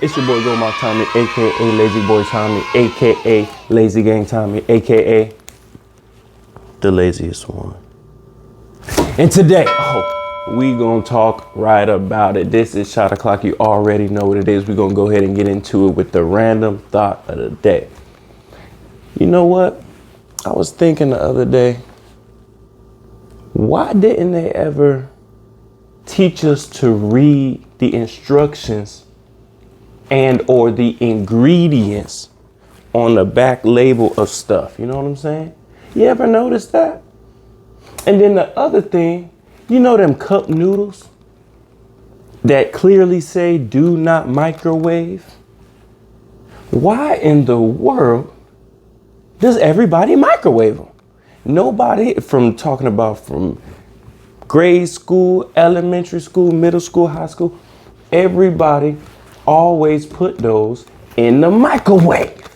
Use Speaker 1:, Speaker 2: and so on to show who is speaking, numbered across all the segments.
Speaker 1: It's your boy Go Mark Tommy, aka Lazy Boy Tommy, aka Lazy Gang Tommy, aka the laziest one. And today, we gonna talk right about it. This is Shot O'Clock. You already know what it is. We're gonna go ahead and get into it with the random thought of the day. You know what? I was thinking the other day, why didn't they ever teach us to read the instructions and or the ingredients on the back label of stuff? You know what I'm saying? You ever notice that? And then the other thing, you know them cup noodles that clearly say do not microwave? Why in the world does everybody microwave them? Nobody, from grade school, elementary school, middle school, high school, everybody always put those in the microwave.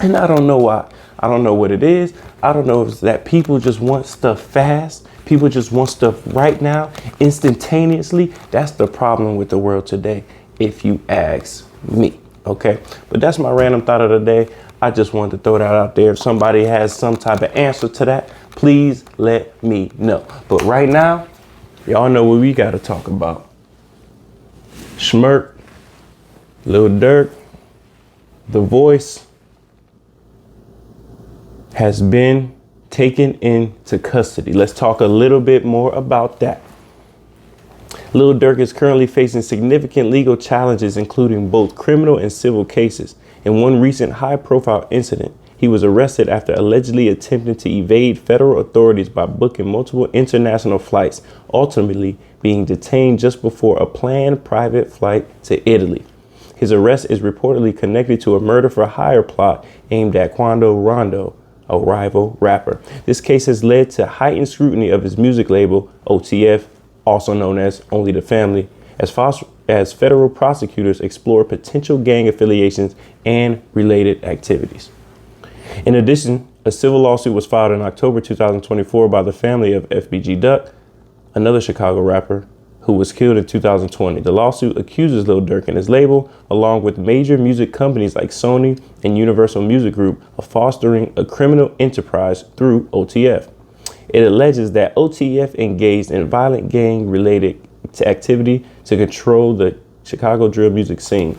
Speaker 1: And I don't know why. I don't know what it is. I don't know if it's that people just want stuff fast. People just want stuff right now, instantaneously. That's the problem with the world today, if you ask me. Okay, but that's my random thought of the day. I just wanted to throw that out there. If somebody has some type of answer to that, please let me know. But right now, y'all know what we got to talk about. Schmirk, Lil Durk, The Voice has been taken into custody. Let's talk a little bit more about that. Lil Durk is currently facing significant legal challenges, including both criminal and civil cases. In one recent high-profile incident, he was arrested after allegedly attempting to evade federal authorities by booking multiple international flights, ultimately being detained just before a planned private flight to Italy. His arrest is reportedly connected to a murder for hire plot aimed at Quando Rondo, a rival rapper. This case has led to heightened scrutiny of his music label, OTF, also known as Only the Family, as federal prosecutors explore potential gang affiliations and related activities. In addition, a civil lawsuit was filed in October 2024 by the family of FBG Duck, another Chicago rapper who was killed in 2020. The lawsuit accuses Lil Durk and his label, along with major music companies like Sony and Universal Music Group, of fostering a criminal enterprise through OTF. It alleges that OTF engaged in violent gang-related activity to control the Chicago drill music scene.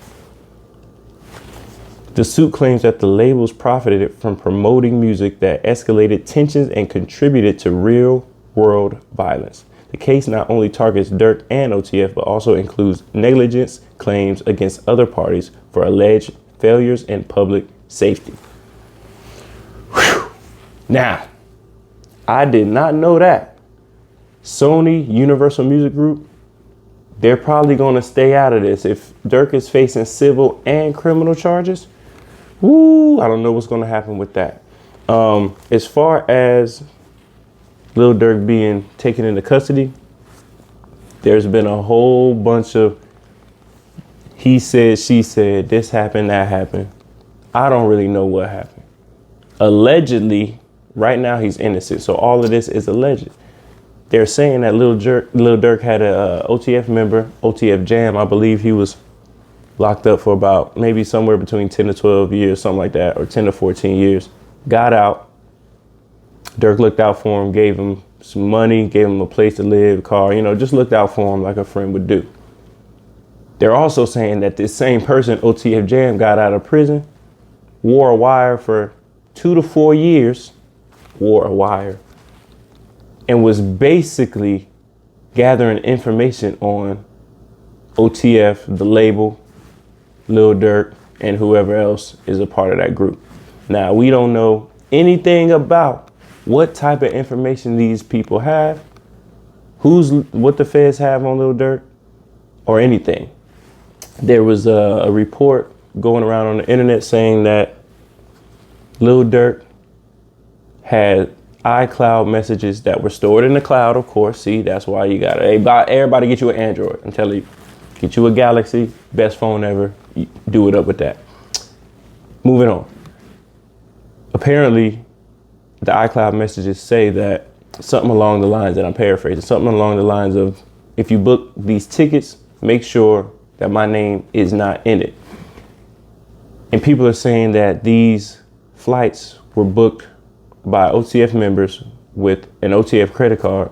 Speaker 1: The suit claims that the labels profited from promoting music that escalated tensions and contributed to real-world violence. The case not only targets Durk and OTF, but also includes negligence claims against other parties for alleged failures in public safety. Whew. Now, I did not know that. Sony, Universal Music Group, they're probably going to stay out of this. If Durk is facing civil and criminal charges, I don't know what's going to happen with that. As far as Lil Durk being taken into custody, there's been a whole bunch of he said, she said, this happened, that happened. I don't really know what happened. Allegedly, right now he's innocent. So all of this is alleged. They're saying that Lil Durk had a OTF member, OTF Jam. I believe he was locked up for about maybe somewhere between 10 to 12 years, something like that, or 10 to 14 years. Got out. Durk looked out for him, gave him some money, gave him a place to live, a car, just looked out for him like a friend would do. They're also saying that this same person, OTF Jam, got out of prison, wore a wire for 2 to 4 years, and was basically gathering information on OTF, the label, Lil Durk, and whoever else is a part of that group. Now, we don't know anything about what type of information these people have, what the feds have on Lil Durk, or anything. There was a report going around on the internet saying that Lil Durk had iCloud messages that were stored in the cloud, of course. See, that's why you got everybody get you an Android. I'm telling you, get you a Galaxy, best phone ever. Do it up with that. Moving on. Apparently, the iCloud messages say that something along the lines, and I'm paraphrasing, something along the lines of, if you book these tickets, make sure that my name is not in it. And people are saying that these flights were booked by OTF members with an OTF credit card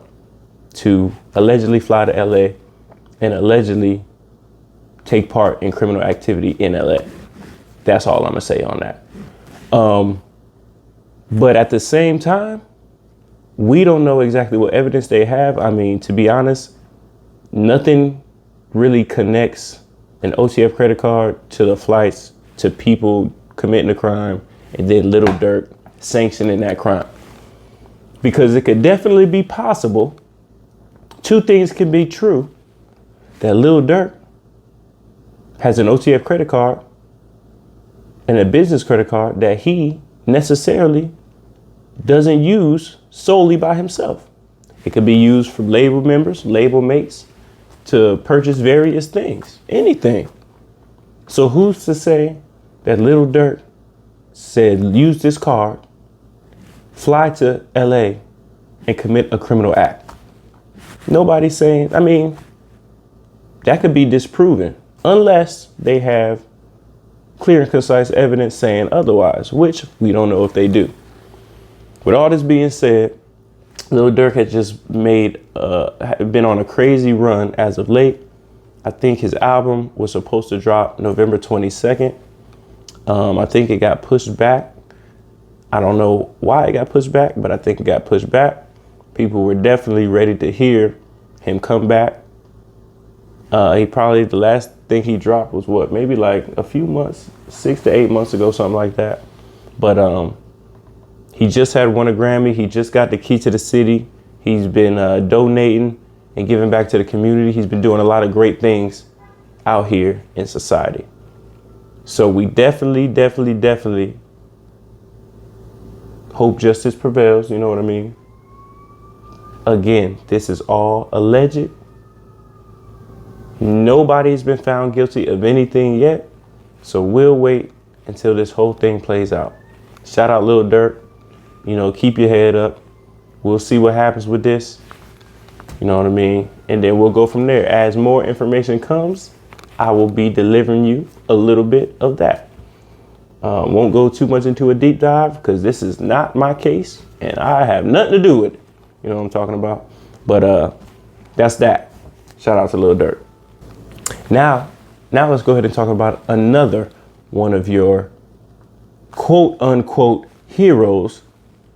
Speaker 1: to allegedly fly to LA and allegedly take part in criminal activity in LA. That's all I'm gonna say on that. But at the same time, we don't know exactly what evidence they have. I mean, to be honest, nothing really connects an OTF credit card to the flights to people committing a crime and then Lil Durk sanctioning that crime. Because it could definitely be possible. Two things can be true: that Lil Durk has an OTF credit card and a business credit card that he necessarily doesn't use solely by himself. It could be used for label members, label mates, to purchase various things, anything. So who's to say that Lil Durk said, use this card, fly to LA and commit a criminal act? Nobody's saying, I mean, that could be disproven unless they have clear and concise evidence saying otherwise, which we don't know if they do. With all this being said, Lil Durk had just been on a crazy run as of late. I think his album was supposed to drop November 22nd. I think it got pushed back. I don't know why it got pushed back, but I think it got pushed back. People were definitely ready to hear him come back. The last thing he dropped was what, maybe like a few months, 6 to 8 months ago, something like that. But he just had won a Grammy. He just got the key to the city. He's been donating and giving back to the community. He's been doing a lot of great things out here in society. So we definitely hope justice prevails. You know what I mean? Again, this is all alleged. Nobody's been found guilty of anything yet. So we'll wait until this whole thing plays out. Shout out Lil Durk. You know, keep your head up. We'll see what happens with this. You know what I mean? And then we'll go from there. As more information comes, I will be delivering you a little bit of that. Won't go too much into a deep dive because this is not my case and I have nothing to do with it. You know what I'm talking about? But that's that. Shout out to Lil Durk. Now let's go ahead and talk about another one of your quote unquote heroes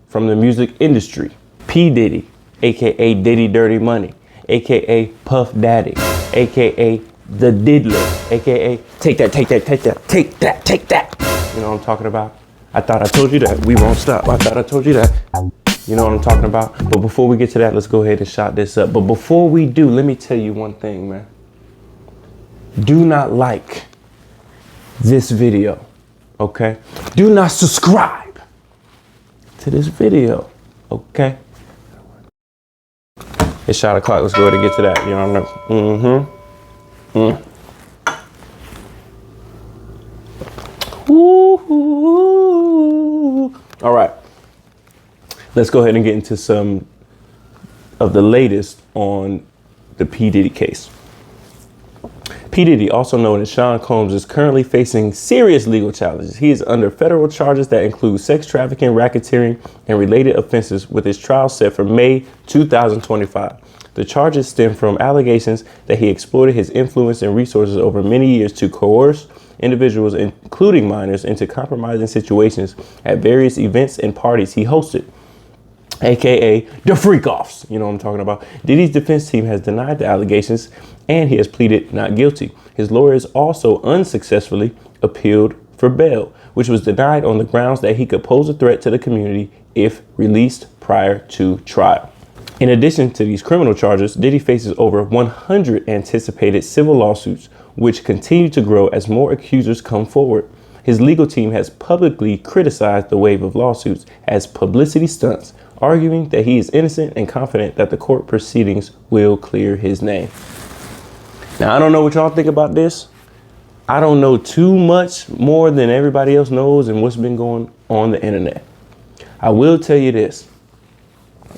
Speaker 1: from the music industry. P. Diddy, aka Diddy Dirty Money, aka Puff Daddy, aka The Diddler, aka take that. You know what I'm talking about? I thought I told you that. We won't stop. I thought I told you that. You know what I'm talking about? But before we get to that, let's go ahead and shot this up. But before we do, let me tell you one thing, man. Do not like this video, okay? Do not subscribe to this video, okay? It's shot o'clock. Let's go ahead and get to that. You know what I mean? All right. Let's go ahead and get into some of the latest on the P. Diddy case. P. Diddy, also known as Sean Combs, is currently facing serious legal challenges. He is under federal charges that include sex trafficking, racketeering, and related offenses, with his trial set for May 2025. The charges stem from allegations that he exploited his influence and resources over many years to coerce individuals, including minors, into compromising situations at various events and parties he hosted, aka the freak-offs. You know what I'm talking about? Diddy's defense team has denied the allegations and he has pleaded not guilty. His lawyers also unsuccessfully appealed for bail, which was denied on the grounds that he could pose a threat to the community if released prior to trial. In addition to these criminal charges, Diddy faces over 100 anticipated civil lawsuits, which continue to grow as more accusers come forward. His legal team has publicly criticized the wave of lawsuits as publicity stunts, arguing that he is innocent and confident that the court proceedings will clear his name. Now, I don't know what y'all think about this. I don't know too much more than everybody else knows and what's been going on the internet. I will tell you this.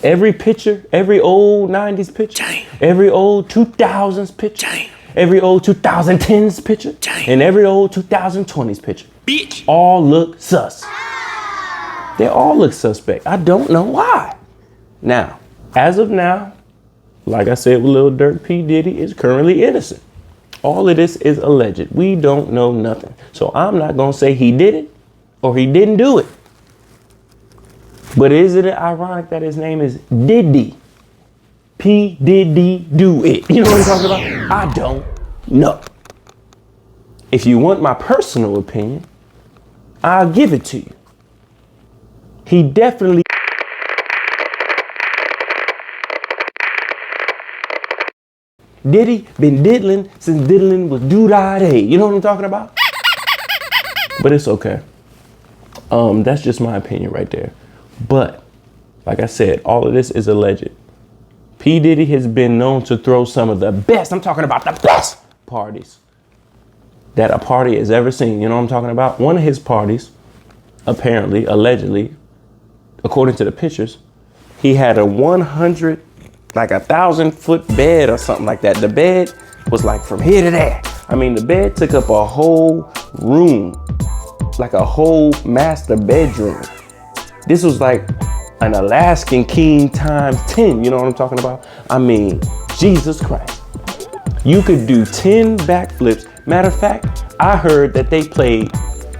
Speaker 1: Every picture, every old 90s picture, every old 2000s picture, every old 2010s picture, and every old 2020s picture. Bitch. All look sus. They all look suspect. I don't know why. Now, as of now, like I said with Lil Durk, P. Diddy is currently innocent. All of this is alleged. We don't know nothing. So I'm not going to say he did it or he didn't do it. But isn't it ironic that his name is Diddy? P. Diddy do it. You know what I'm talking about? I don't know. If you want my personal opinion, I'll give it to you. He definitely Diddy been diddling since diddling was do-da-day. You know what I'm talking about? But it's okay. That's just my opinion right there. But like I said, all of this is alleged. P. Diddy has been known to throw some of the best, I'm talking about the best parties that a party has ever seen. You know what I'm talking about? One of his parties, apparently, allegedly, according to the pictures, he had a 1,000-foot bed or something like that. The bed was like from here to there. I mean, the bed took up a whole room, like a whole master bedroom. This was like an Alaskan king times 10. You know what I'm talking about? I mean, Jesus Christ. You could do 10 backflips. Matter of fact, I heard that they played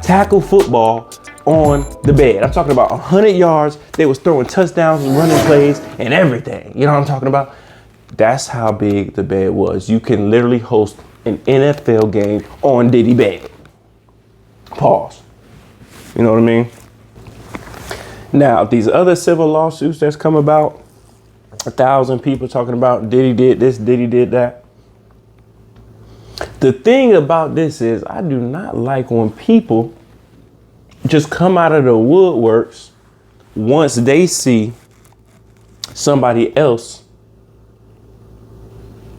Speaker 1: tackle football on the bed. I'm talking about 100 yards. They was throwing touchdowns and running plays and everything. You know what I'm talking about? That's how big the bed was. You can literally host an NFL game on Diddy bed. Pause. You know what I mean? Now, these other civil lawsuits that's come about, 1,000 people talking about Diddy did this, Diddy did that. The thing about this is I do not like when people just come out of the woodworks once they see somebody else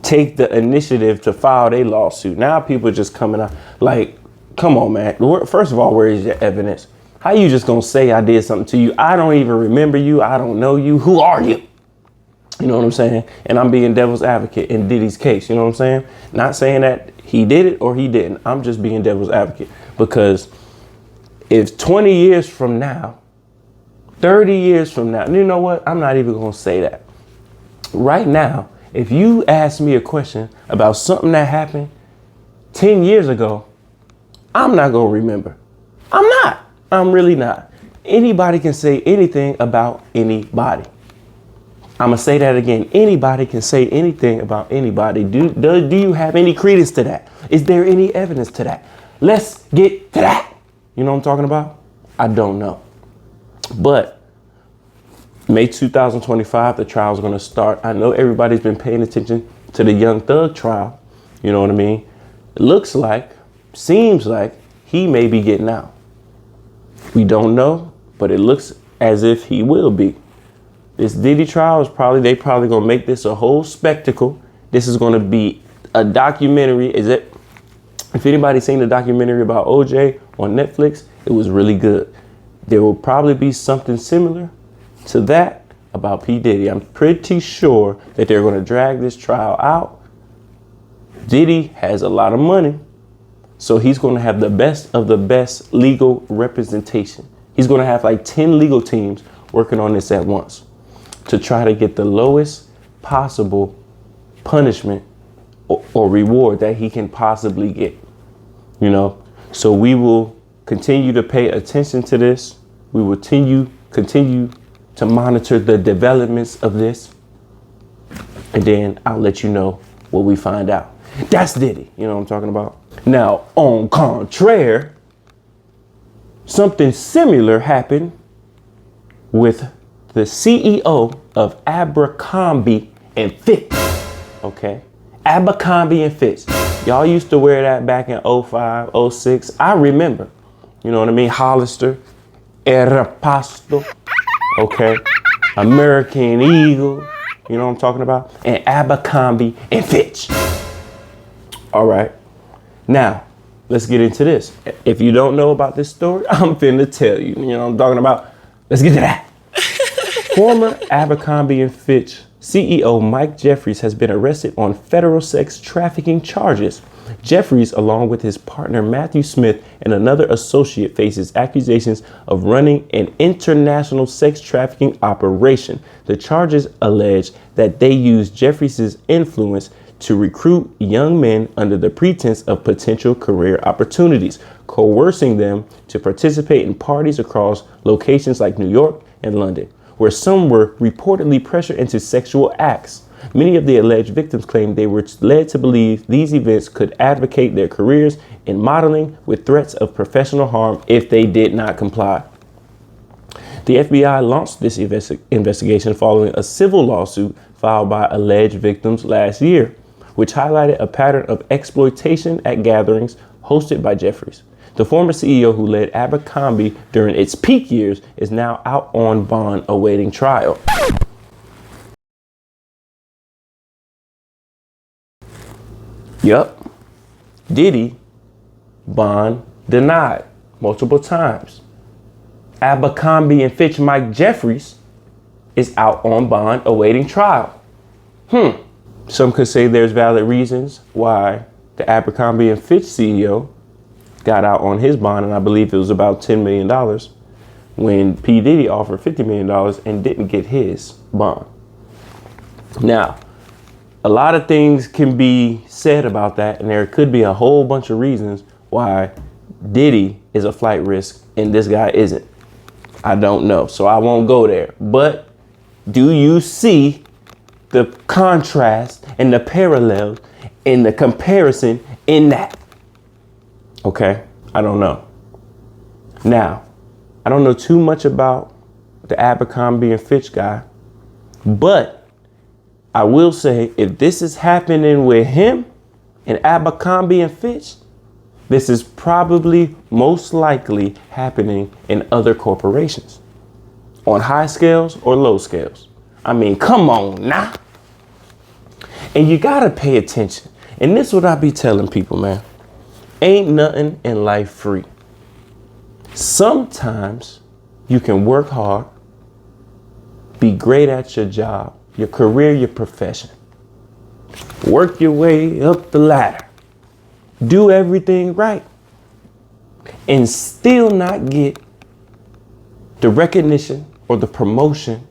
Speaker 1: take the initiative to file their lawsuit. Now people just coming out like, come on, man. First of all, where is your evidence? How you just gonna say I did something to you? I don't even remember you. I don't know you. Who are you? You know what I'm saying? And I'm being devil's advocate in Diddy's case. You know what I'm saying? Not saying that he did it or he didn't. I'm just being devil's advocate because if 20 years from now, 30 years from now, you know what? I'm not even going to say that. Right now, if you ask me a question about something that happened 10 years ago, I'm not going to remember. I'm not. I'm really not. Anybody can say anything about anybody. I'm going to say that again. Anybody can say anything about anybody. Do you have any credence to that? Is there any evidence to that? Let's get to that. You know what I'm talking about? I don't know. But May 2025, the trial is going to start. I know everybody's been paying attention to the Young Thug trial. You know what I mean? It looks like, seems like he may be getting out. We don't know, but it looks as if he will be. This Diddy trial is they probably going to make this a whole spectacle. This is going to be a documentary. If anybody's seen the documentary about OJ on Netflix, it was really good. There will probably be something similar to that about P. Diddy. I'm pretty sure that they're going to drag this trial out. Diddy has a lot of money, so he's going to have the best of the best legal representation. He's going to have like 10 legal teams working on this at once to try to get the lowest possible punishment or reward that he can possibly get. You know, so we will continue to pay attention to this. We will continue to monitor the developments of this. And then I'll let you know what we find out. That's Diddy. You know what I'm talking about? Now, on contraire, something similar happened with the CEO of Abercrombie and Fitch. Okay? Abercrombie and Fitch. Y'all used to wear that back in 05, 06. I remember. You know what I mean? Hollister, Aeropostale, okay? American Eagle, you know what I'm talking about? And Abercrombie and Fitch. All right. Now, let's get into this. If you don't know about this story, I'm finna tell you. You know what I'm talking about? Let's get to that. Former Abercrombie and Fitch CEO Mike Jeffries has been arrested on federal sex trafficking charges. Jeffries, along with his partner Matthew Smith and another associate, faces accusations of running an international sex trafficking operation. The charges allege that they used Jeffries' influence to recruit young men under the pretense of potential career opportunities, coercing them to participate in parties across locations like New York and London, where some were reportedly pressured into sexual acts. Many of the alleged victims claimed they were led to believe these events could advocate their careers in modeling, with threats of professional harm if they did not comply. The FBI launched this investigation following a civil lawsuit filed by alleged victims last year, which highlighted a pattern of exploitation at gatherings hosted by Jeffries. The former CEO who led Abercrombie during its peak years is now out on bond awaiting trial. Yup. Diddy, bond denied multiple times. Abercrombie and Fitch Mike Jeffries is out on bond awaiting trial. Some could say there's valid reasons why the Abercrombie and Fitch CEO got out on his bond, and I believe it was about $10 million, when P. Diddy offered $50 million and didn't get his bond. Now, a lot of things can be said about that, and there could be a whole bunch of reasons why Diddy is a flight risk and this guy isn't. I don't know, so I won't go there. But do you see the contrast and the parallel and the comparison in that? Okay, I don't know. Now, I don't know too much about the Abercrombie and Fitch guy, but I will say, if this is happening with him and Abercrombie and Fitch, this is probably most likely happening in other corporations on high scales or low scales. I mean, come on now. And you gotta pay attention. And this is what I be telling people, man. Ain't nothing in life free. Sometimes you can work hard, be great at your job, your career, your profession. Work your way up the ladder. Do everything right. And still not get the recognition or the promotion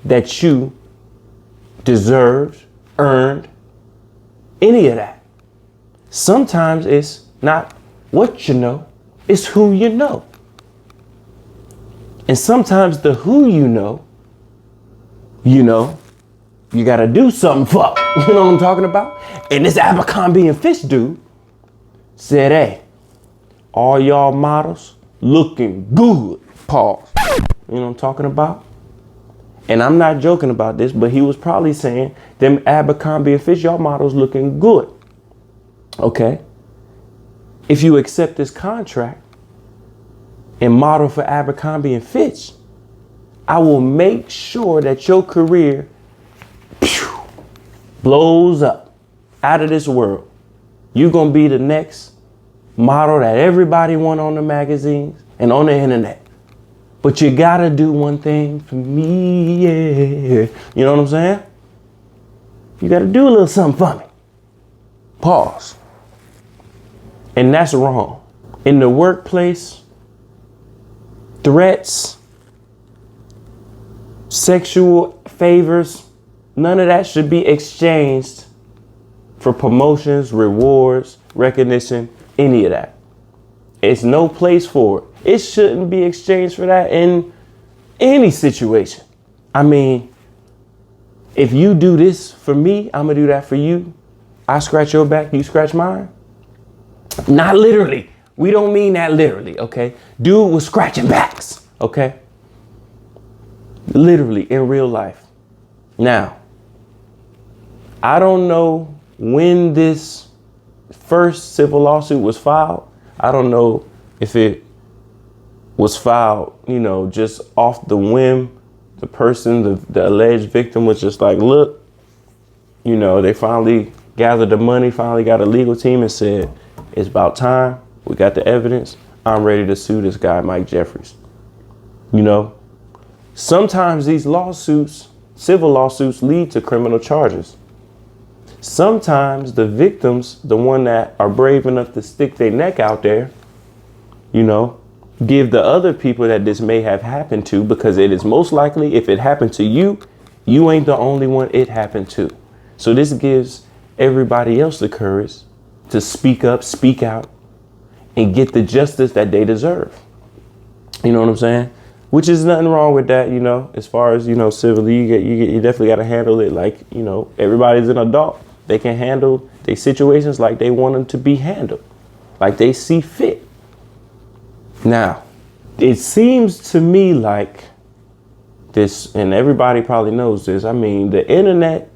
Speaker 1: that you deserved, earned, any of that. Sometimes it's not what you know, it's who you know. And sometimes the who you know, you gotta do something for. You know what I'm talking about? And this Abercrombie and Fitch dude said, hey, all y'all models looking good, pause. You know what I'm talking about? And I'm not joking about this, but he was probably saying, them Abercrombie and Fitch, y'all models looking good. Okay. If you accept this contract and model for Abercrombie and Fitch, I will make sure that your career blows up out of this world. You're going to be the next model that everybody want on the magazines and on the internet. But you got to do one thing for me, yeah. You know what I'm saying? You got to do a little something for me. Pause. And that's wrong. In the workplace, threats, sexual favors, none of that should be exchanged for promotions, rewards, recognition, any of that. It's no place for it. It shouldn't be exchanged for that in any situation. I mean, if you do this for me, I'm gonna do that for you. I scratch your back, you scratch mine. Not literally. We don't mean that literally, okay? Dude was scratching backs, okay? Literally in real life. Now, I don't know when this first civil lawsuit was filed. I don't know if it was filed, just off the whim. The person, the alleged victim was just like, look, they finally gathered the money, finally got a legal team and said, it's about time. We got the evidence. I'm ready to sue this guy, Mike Jeffries. Sometimes these lawsuits civil lawsuits lead to criminal charges. Sometimes the victims, the one that are brave enough to stick their neck out there, give the other people that this may have happened to, because it is most likely if it happened to you, you ain't the only one it happened to. So this gives everybody else the courage to speak up, speak out, and get the justice that they deserve. You know what I'm saying? Which is nothing wrong with that, as far as, civilly, you definitely got to handle it like, everybody's an adult. They can handle their situations like they want them to be handled, like they see fit. Now, it seems to me like this, and everybody probably knows this. I mean, the internet,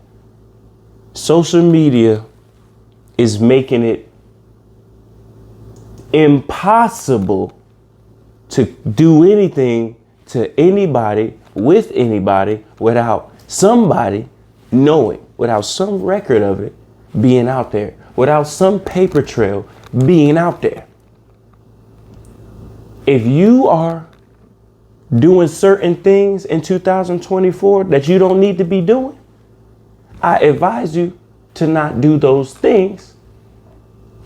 Speaker 1: social media is making it impossible to do anything to anybody with anybody without somebody knowing, without some record of it being out there, without some paper trail being out there. If you are doing certain things in 2024 that you don't need to be doing, I advise you to not do those things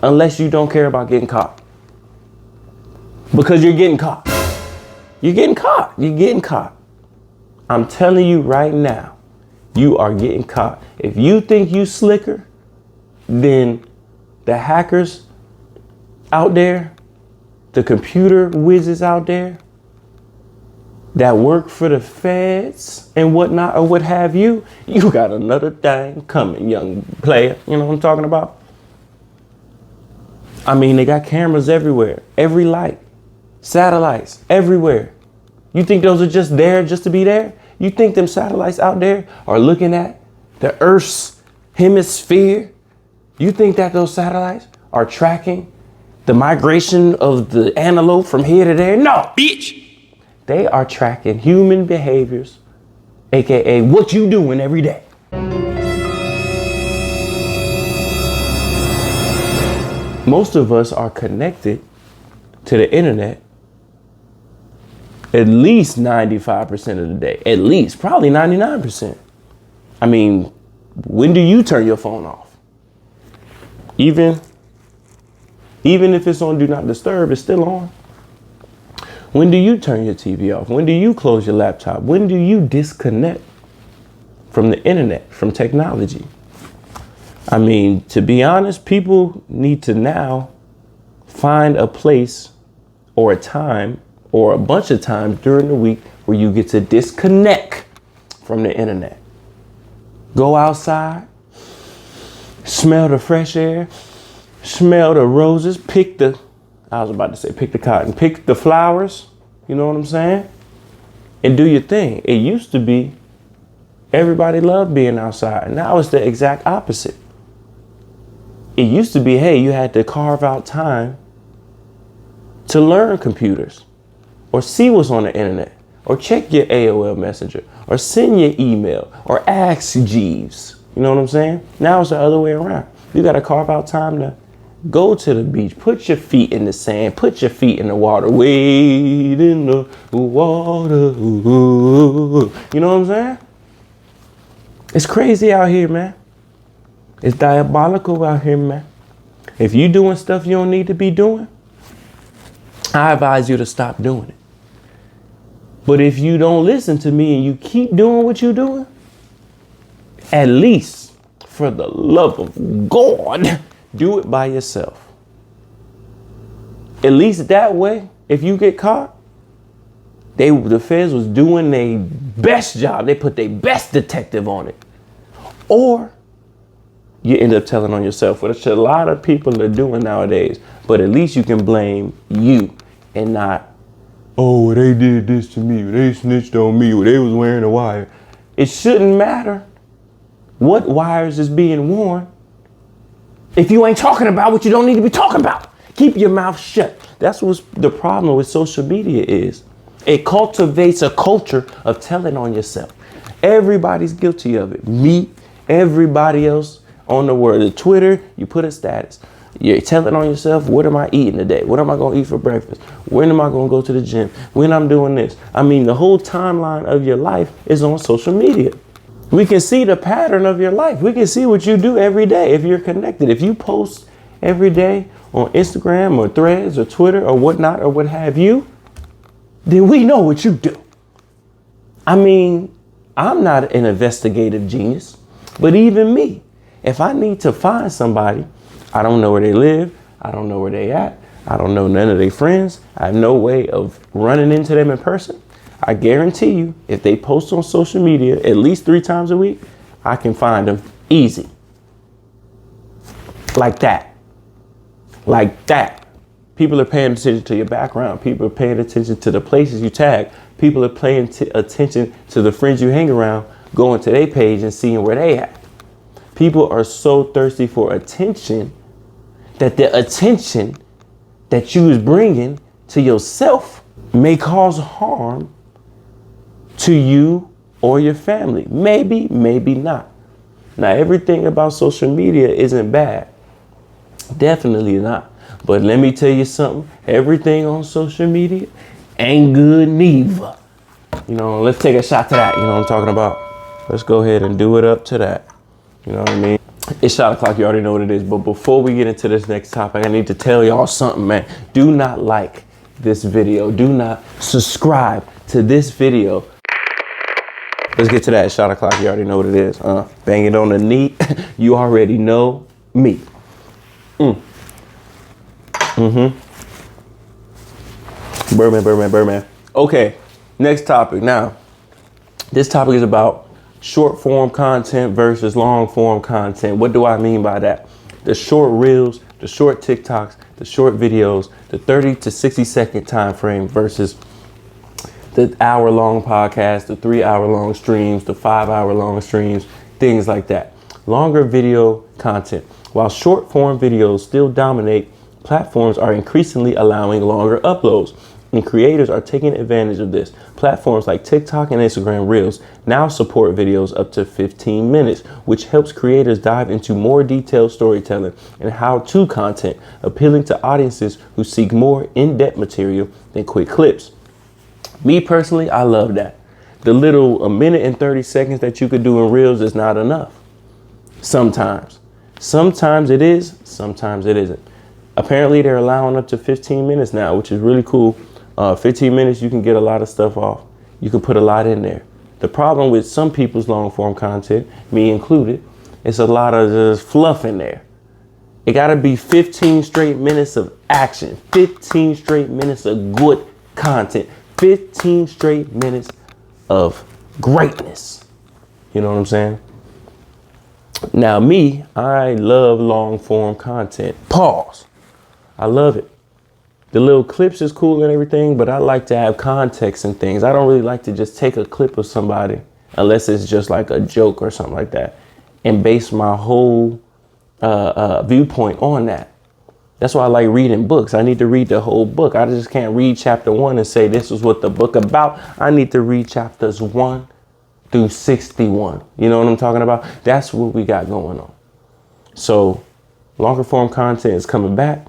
Speaker 1: unless you don't care about getting caught. Because you're getting caught. You're getting caught. You're getting caught. I'm telling you right now, you are getting caught. If you think you slicker than the hackers out there, the computer whizzes out there that work for the feds and whatnot, or what have you, you got another thing coming, young player. You know what I'm talking about? I mean, they got cameras everywhere, every light, satellites everywhere. You think those are just there just to be there? You think them satellites out there are looking at the Earth's hemisphere? You think that those satellites are tracking the migration of the antelope from here to there? No, bitch. They are tracking human behaviors, aka what you doing every day. Most of us are connected to the internet at least 95% of the day, at least, probably 99%. I mean, when do you turn your phone off? Even if it's on Do Not Disturb, it's still on. When do you turn your TV off? When do you close your laptop? When do you disconnect from the internet, from technology? I mean, to be honest, people need to now find a place or a time or a bunch of times during the week where you get to disconnect from the internet. Go outside, smell the fresh air, smell the roses, pick the cotton, pick the flowers, you know what I'm saying? And do your thing. It used to be everybody loved being outside. Now it's the exact opposite. It used to be, hey, you had to carve out time to learn computers or see what's on the internet or check your AOL Messenger or send your email or ask Jeeves. You know what I'm saying? Now it's the other way around. You got to carve out time to go to the beach, put your feet in the sand, put your feet in the water, wade in the water. You know what I'm saying? It's crazy out here, man. It's diabolical out here, man. If you doing stuff you don't need to be doing, I advise you to stop doing it. But if you don't listen to me and you keep doing what you're doing, at least for the love of God, do it by yourself. At least that way, if you get caught, the feds was doing their best job. They put their best detective on it. Or you end up telling on yourself, which a lot of people are doing nowadays. But at least you can blame you and not, oh, they did this to me, they snitched on me, or they was wearing a wire. It shouldn't matter what wires is being worn if you ain't talking about what you don't need to be talking about. Keep your mouth shut. That's what's the problem with social media is. It cultivates a culture of telling on yourself. Everybody's guilty of it. Me, everybody else on the word of Twitter, you put a status. You're telling on yourself, what am I eating today? What am I going to eat for breakfast? When am I going to go to the gym? When I'm doing this? I mean, the whole timeline of your life is on social media. We can see the pattern of your life. We can see what you do every day if you're connected. If you post every day on Instagram or Threads or Twitter or whatnot or what have you, then we know what you do. I mean, I'm not an investigative genius, but even me, if I need to find somebody, I don't know where they live. I don't know where they at. I don't know none of their friends. I have no way of running into them in person. I guarantee you, if they post on social media at least 3 times a week, I can find them easy. Like that. Like that. People are paying attention to your background. People are paying attention to the places you tag. People are paying attention to the friends you hang around, going to their page and seeing where they at. People are so thirsty for attention that the attention that you is bringing to yourself may cause harm to you or your family. Maybe, maybe not. Now, everything about social media isn't bad. Definitely not. But let me tell you something. Everything on social media ain't good neither. You know, let's take a shot to that. You know what I'm talking about? Let's go ahead and do it up to that. You know what I mean? It's shot o'clock. You already know what it is. But before we get into this next topic, I need to tell y'all something, man. Do not like this video. Do not subscribe to this video. Let's get to that. Shot o'clock. You already know what it is. Bang it on the knee. You already know me. Birdman. Okay, next topic. Now, this topic is about short form content versus long form content. What do I mean by that? The short reels, the short TikToks, the short videos, the 30 to 60 second time frame versus the hour-long podcast, the 3-hour-long streams, the 5-hour-long streams, things like that. Longer video content. While short-form videos still dominate, platforms are increasingly allowing longer uploads, and creators are taking advantage of this. Platforms like TikTok and Instagram Reels now support videos up to 15 minutes, which helps creators dive into more detailed storytelling and how-to content, appealing to audiences who seek more in-depth material than quick clips. Me personally, I love that. The little 1 minute and 30 seconds that you could do in Reels is not enough. Sometimes it is, sometimes it isn't. Apparently they're allowing up to 15 minutes now, which is really cool. 15 minutes, you can get a lot of stuff off. You can put a lot in there. The problem with some people's long form content, me included, it's a lot of just fluff in there. It gotta be 15 straight minutes of action, 15 straight minutes of good content, 15 straight minutes of greatness. You know what I'm saying? Now me, I love long form content. Pause. I love it. The little clips is cool and everything, but I like to have context and things. I don't really like to just take a clip of somebody unless it's just like a joke or something like that and base my whole viewpoint on that. That's why I like reading books. I need to read the whole book. I just can't read chapter 1 and say this is what the book about. I need to read chapters 1 through 61. You know what I'm talking about? That's what we got going on. So longer form content is coming back.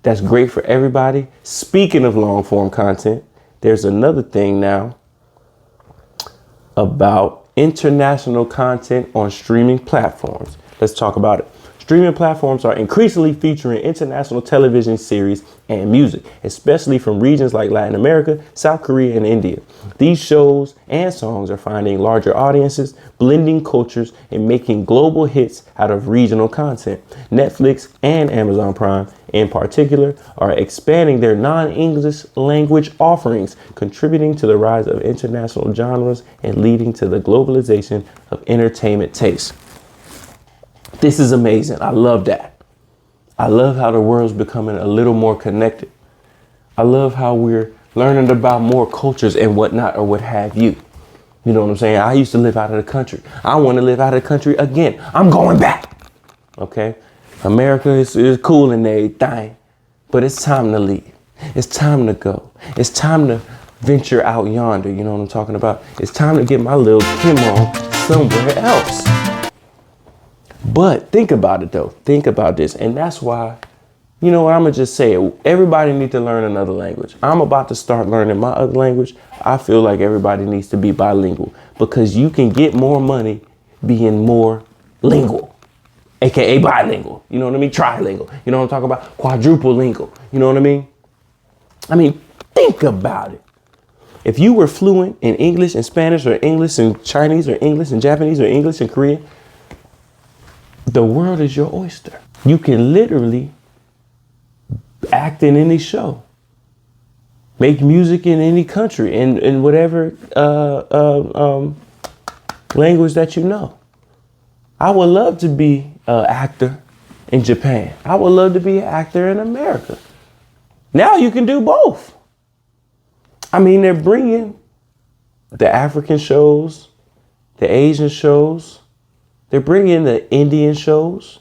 Speaker 1: That's great for everybody. Speaking of long form content, there's another thing now about international content on streaming platforms. Let's talk about it. Streaming platforms are increasingly featuring international television series and music, especially from regions like Latin America, South Korea, and India. These shows and songs are finding larger audiences, blending cultures, and making global hits out of regional content. Netflix and Amazon Prime, in particular, are expanding their non-English language offerings, contributing to the rise of international genres and leading to the globalization of entertainment tastes. This is amazing. I love that. I love how the world's becoming a little more connected. I love how we're learning about more cultures and whatnot or what have you. You know what I'm saying? I used to live out of the country. I want to live out of the country again. I'm going back. Okay. America is cool and everything, but it's time to leave. It's time to go. It's time to venture out yonder. You know what I'm talking about? It's time to get my little Kim on somewhere else. But think about it, though. Think about this. And that's why You know what? I'm going to just say it. Everybody needs to learn another language. I'm about to start learning my other language. I feel like everybody needs to be bilingual because you can get more money being more lingual, aka bilingual. You know what I mean? Trilingual. You know what I'm talking about? Quadruple lingual. You know what I mean? Think about it. If you were fluent in English and Spanish or English and Chinese or English and Japanese or English and Korean, the world is your oyster. You can literally act in any show, make music in any country, in whatever language that you know. I would love to be an actor in Japan. I would love to be an actor in America. Now you can do both. They're bringing the African shows, the Asian shows, they're bringing the Indian shows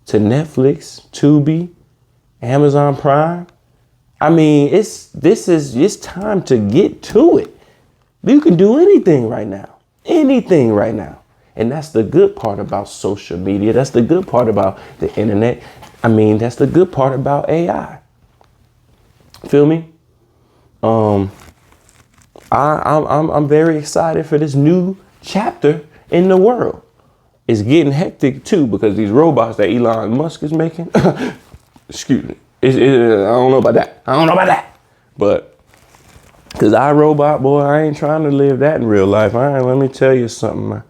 Speaker 1: to Netflix, Tubi, Amazon Prime. It's time to get to it. You can do anything right now. Anything right now. And that's the good part about social media. That's the good part about the internet. That's the good part about AI. Feel me? I'm very excited for this new chapter in the world. It's getting hectic too because these robots that Elon Musk is making. Excuse me. I don't know about that. But because iRobot, boy, I ain't trying to live that in real life. Let me tell you something, man.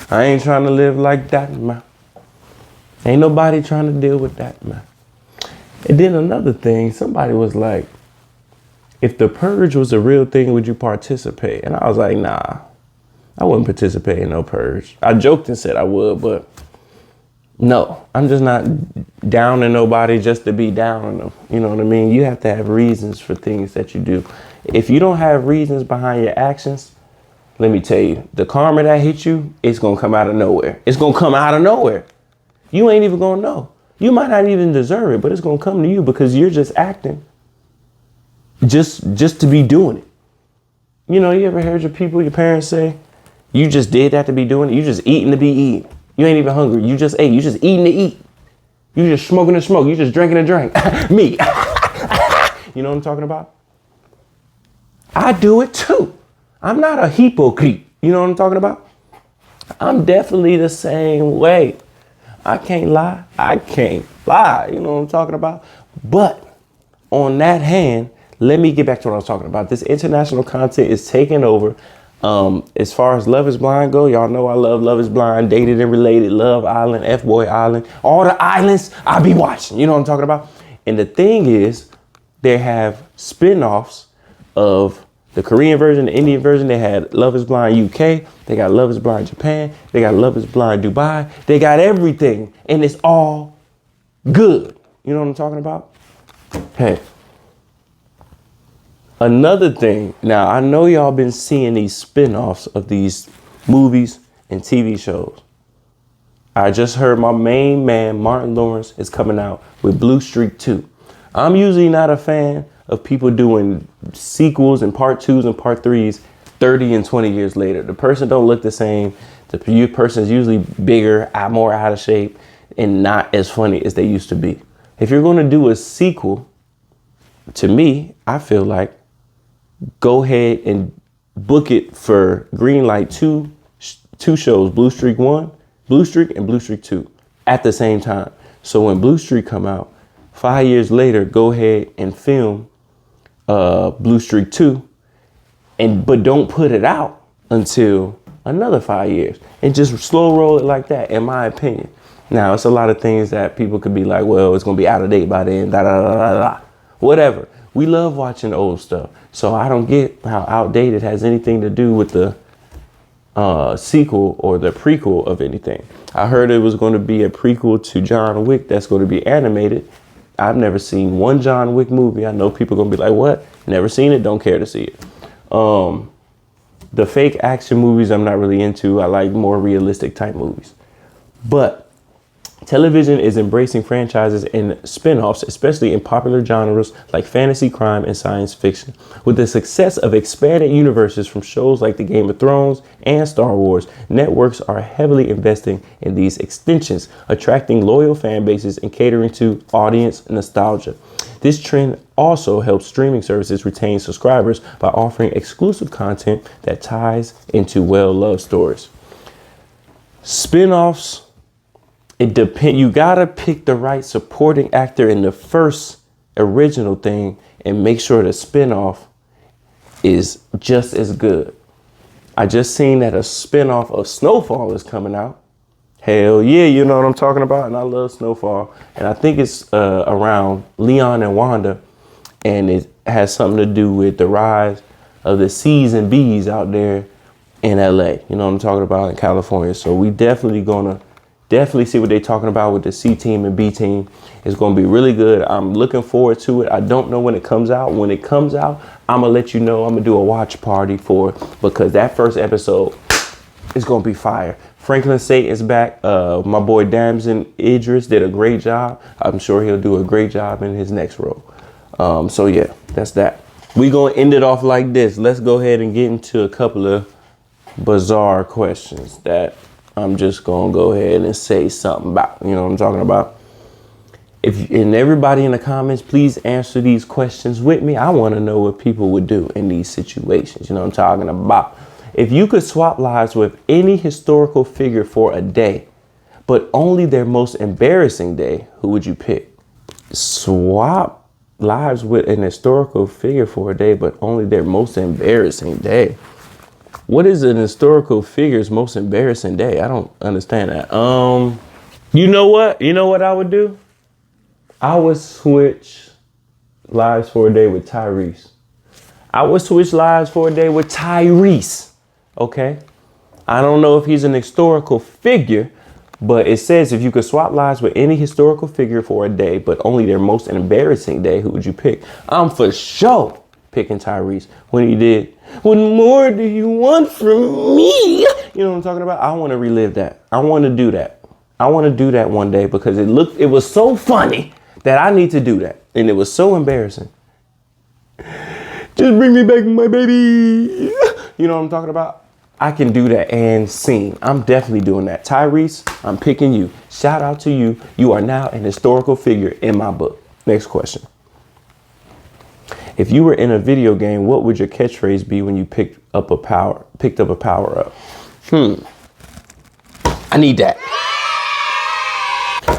Speaker 1: I ain't trying to live like that, man. Ain't nobody trying to deal with that, man. And then another thing, somebody was like, if the purge was a real thing, would you participate? And I was like, nah, I wouldn't participate in no purge. I joked and said I would, but no, I'm just not downing nobody just to be down on them. You know what I mean? You have to have reasons for things that you do. If you don't have reasons behind your actions, let me tell you, the karma that hit you, it's going to come out of nowhere. It's going to come out of nowhere. You ain't even going to know. You might not even deserve it, but it's going to come to you because you're just acting just to be doing it. You know, you ever heard your parents say, you just did that to be doing it? You just eating to be eating. You ain't even hungry. You just ate. You just eating to eat. You just smoking to smoke. You just drinking to drink. Me. You know what I'm talking about? I do it too. I'm not a hypocrite. You know what I'm talking about? I'm definitely the same way. I can't lie. You know what I'm talking about? But on that hand, let me get back to what I was talking about. This international content is taking over. As far as Love is Blind go, y'all know I love Love is Blind, Dated and Related, Love Island, F-Boy Island, all the islands I be watching. You know what I'm talking about? And the thing is, they have spin-offs of the Korean version, the Indian version. They had Love is Blind UK. They got Love is Blind Japan. They got Love is Blind Dubai. They got everything. And it's all good. You know what I'm talking about? Hey. Another thing, now I know y'all been seeing these spin-offs of these movies and TV shows. I just heard my main man, Martin Lawrence, is coming out with Blue Streak 2. I'm usually not a fan of people doing sequels and part 2s and part 3s 30 and 20 years later. The person don't look the same. The person is usually bigger, more out of shape, and not as funny as they used to be. If you're going to do a sequel, to me, I feel like go ahead and book it for Greenlight two shows, Blue Streak and Blue Streak 2 at the same time. So when Blue Streak come out, 5 years later, go ahead and film Blue Streak 2, but don't put it out until another 5 years and just slow roll it like that, in my opinion. Now, it's a lot of things that people could be like, well, it's going to be out of date by then, whatever. We love watching old stuff. So I don't get how outdated has anything to do with the sequel or the prequel of anything. I heard it was going to be a prequel to John Wick that's going to be animated. I've never seen one John Wick movie. I know people are going to be like, what? Never seen it, don't care to see it. The fake action movies I'm not really into. I like more realistic type movies. But Television is embracing franchises and spin-offs, especially in popular genres like fantasy, crime, and science fiction. With the success of expanded universes from shows like The Game of Thrones and Star Wars, networks are heavily investing in these extensions, attracting loyal fan bases and catering to audience nostalgia. This trend also helps streaming services retain subscribers by offering exclusive content that ties into well-loved stories. Spin-offs. You gotta pick the right supporting actor in the first original thing and make sure the spinoff is just as good. I just seen that a spinoff of Snowfall is coming out. Hell yeah, you know what I'm talking about, and I love Snowfall. And I think it's around Leon and Wanda, and it has something to do with the rise of the C's and B's out there in LA. You know what I'm talking about, in California. So we definitely see what they're talking about with the C team and B team. It's going to be really good. I'm looking forward to it. I don't know when it comes out. When it comes out, I'm going to let you know. I'm going to do a watch party for it because that first episode is going to be fire. Franklin Satan's back. My boy Damson Idris did a great job. I'm sure he'll do a great job in his next role. So yeah, that's that. We're going to end it off like this. Let's go ahead and get into a couple of bizarre questions that I'm just going to go ahead and say something about. You know what I'm talking about? And everybody in the comments, please answer these questions with me. I want to know what people would do in these situations. You know what I'm talking about? If you could swap lives with any historical figure for a day, but only their most embarrassing day, who would you pick? Swap lives with an historical figure for a day, but only their most embarrassing day. What is an historical figure's most embarrassing day? I don't understand that. You know what? You know what I would do? I would switch lives for a day with Tyrese. I would switch lives for a day with Tyrese. Okay? I don't know if he's an historical figure, but it says if you could swap lives with any historical figure for a day, but only their most embarrassing day, who would you pick? I'm for sure picking Tyrese when he did. What more do you want from me? You know what I'm talking about? I want to relive that. I want to do that. I want to do that one day because it was so funny that I need to do that. And it was so embarrassing. Just bring me back my baby. You know what I'm talking about? I can do that and sing. I'm definitely doing that. Tyrese, I'm picking you. Shout out to you. You are now an historical figure in my book. Next question. If you were in a video game, what would your catchphrase be when you picked up a power up? I need that.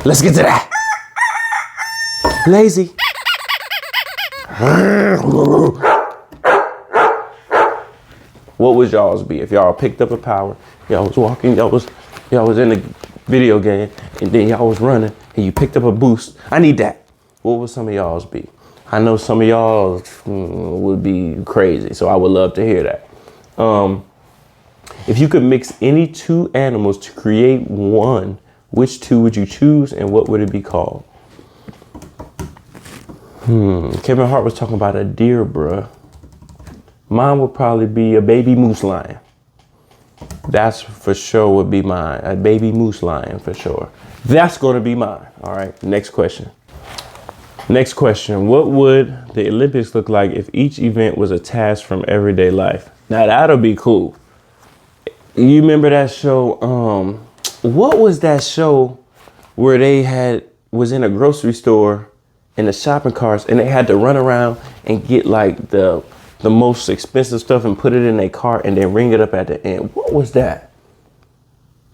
Speaker 1: Let's get to that. Lazy. What would y'all's be if y'all picked up a power? Y'all was walking, y'all was in a video game, and then y'all was running, and you picked up a boost. I need that. What would some of y'all's be? I know some of y'all would be crazy, so I would love to hear that. If you could mix any two animals to create one, which two would you choose and what would it be called? Kevin Hart was talking about a deer, bruh. Mine would probably be a baby moose lion. That's for sure would be mine. A baby moose lion for sure. That's going to be mine. All right, next question. What would the Olympics look like if each event was a task from everyday life? Now that'll be cool. You remember that show? What was that show where they was in a grocery store in the shopping carts and they had to run around and get like the most expensive stuff and put it in their cart and then ring it up at the end? What was that?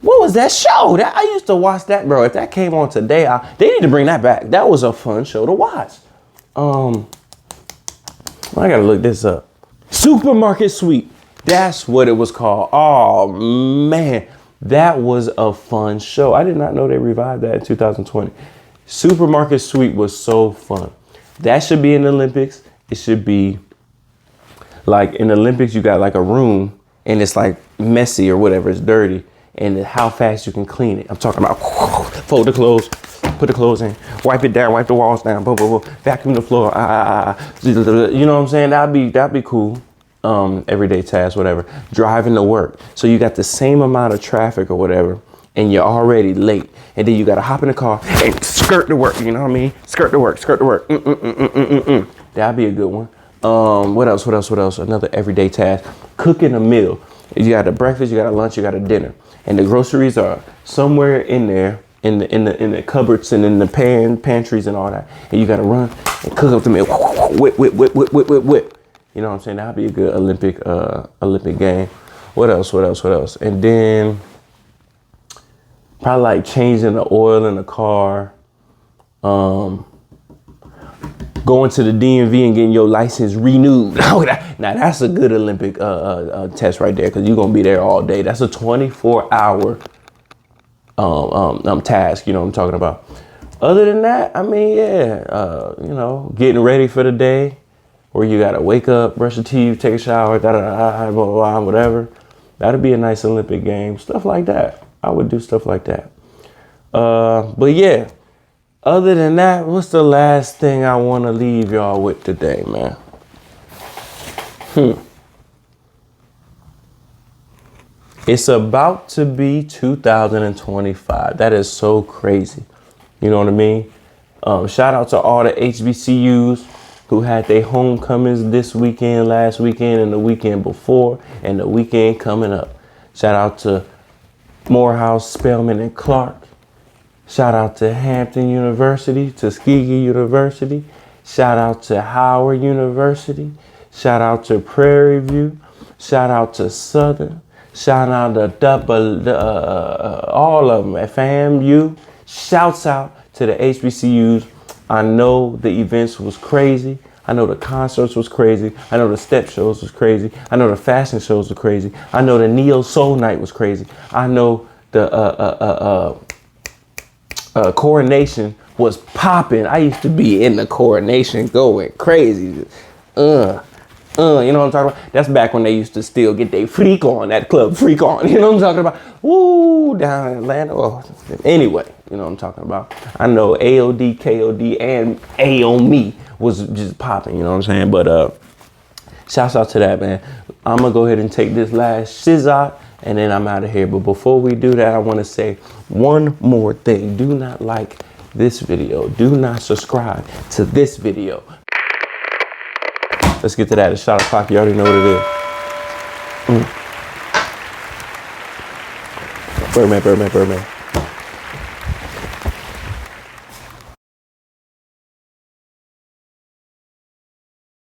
Speaker 1: What was that show? I used to watch that, bro. If that came on today, they need to bring that back. That was a fun show to watch. I gotta look this up. Supermarket Sweep. That's what it was called. Oh man, that was a fun show. I did not know they revived that in 2020. Supermarket Sweep was so fun. That should be in the Olympics. It should be like in the Olympics, you got like a room and it's like messy or whatever, it's dirty. And how fast you can clean it. I'm talking about fold the clothes, put the clothes in, wipe it down, wipe the walls down, boom, boom, boom, vacuum the floor. You know what I'm saying? That'd be cool. Everyday task, whatever. Driving to work. So you got the same amount of traffic or whatever, and you're already late. And then you got to hop in the car and skirt to work. You know what I mean? Skirt to work, skirt to work. That'd be a good one. What else? Another everyday task. Cooking a meal. You got a breakfast, you got a lunch, you got a dinner. And the groceries are somewhere in there, in the cupboards and in the pantries and all that. And you got to run and cook up the meal. Whip. You know what I'm saying? That'd be a good Olympic game. What else? And then probably like changing the oil in the car. Going to the DMV and getting your license renewed. Now that's a good Olympic test right there, because you're gonna be there all day. That's a 24-hour task. You know what I'm talking about. Other than that, I mean, getting ready for the day, where you gotta wake up, brush your teeth, take a shower, blah, blah, blah, whatever. That'd be a nice Olympic game. Stuff like that. I would do stuff like that. But yeah. Other than that, what's the last thing I want to leave y'all with today, man? It's about to be 2025. That is so crazy. You know what I mean? Shout out to all the HBCUs who had their homecomings this weekend, last weekend, and the weekend before, and the weekend coming up. Shout out to Morehouse, Spelman, and Clark. Shout out to Hampton University, Tuskegee University. Shout out to Howard University. Shout out to Prairie View. Shout out to Southern. Shout out to all of them at FAMU. Shouts out to the HBCUs. I know the events was crazy. I know the concerts was crazy. I know the step shows was crazy. I know the fashion shows were crazy. I know the Neo Soul Night was crazy. I know the coronation was popping. I used to be in the coronation going crazy. You know what I'm talking about? That's back when they used to still get their freak on, that club freak on. You know what I'm talking about? Woo, down in Atlanta. Oh, anyway, you know what I'm talking about. I know AOD, KOD, and A on Me was just popping, you know what I'm saying? But shouts out to that, man. I'm going to go ahead and take this last shizot, and then I'm out of here. But before we do that, I want to say one more thing. Do not like this video. Do not subscribe to this video. Let's get to that. It's shot o'clock. You already know what it is. Birdman.